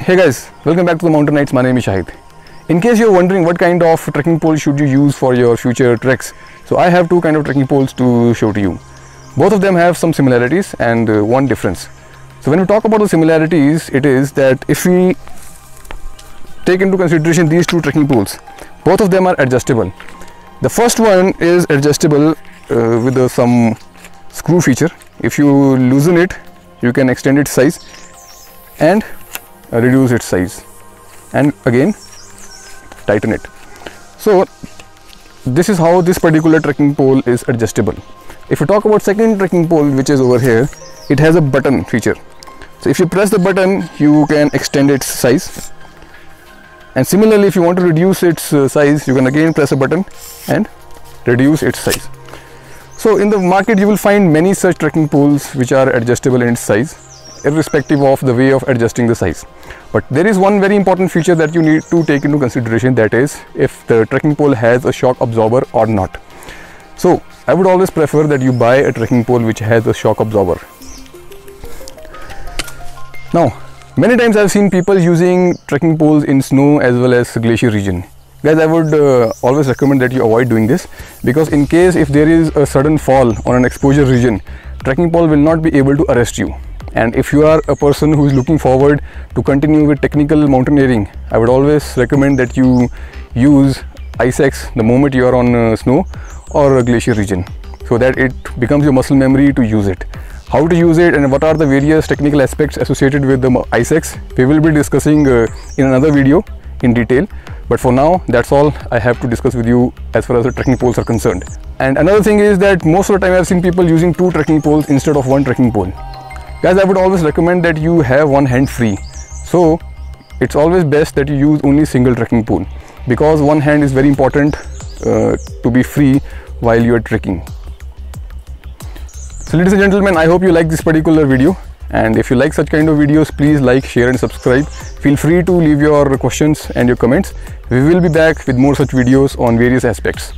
Hey guys, welcome back to the Mountain Nights. My name is Shahid. In case you're wondering what kind of trekking pole should you use for your future treks, so I have two kind of trekking poles to show to you. Both of them have some similarities and one difference. So when we talk about the similarities, it is that if we take into consideration these two trekking poles, both of them are adjustable. The first one is adjustable with some screw feature. If you loosen it, you can extend its size and reduce its size, and again tighten it. So this is how this particular trekking pole is adjustable. If you talk about second trekking pole, which is over here, it has a button feature. So if you press the button, you can extend its size, and similarly if you want to reduce its size, you can again press a button and reduce its size. So in the market you will find many such trekking poles which are adjustable in its size, irrespective of the way of adjusting the size. But there is one very important feature that you need to take into consideration, that is if the trekking pole has a shock absorber or not. So I would always prefer that you buy a trekking pole which has a shock absorber. Now many times I have seen people using trekking poles in snow as well as glacier region. Guys, I would always recommend that you avoid doing this, because in case if there is a sudden fall on an exposure region, trekking pole will not be able to arrest you. And if you are a person who is looking forward to continue with technical mountaineering, I would always recommend that you use ice-axe the moment you are on snow or a glacier region, so that it becomes your muscle memory to use it. How to use it and what are the various technical aspects associated with the ice-axe, we will be discussing in another video in detail. But for now, that's all I have to discuss with you as far as the trekking poles are concerned. And another thing is that most of the time I have seen people using two trekking poles instead of one trekking pole. Guys, I would always recommend that you have one hand free. So it's always best that you use only single trekking pole, because one hand is very important to be free while you are trekking. So ladies and gentlemen, I hope you like this particular video, and if you like such kind of videos, please like, share and subscribe. Feel free to leave your questions and your comments. We will be back with more such videos on various aspects.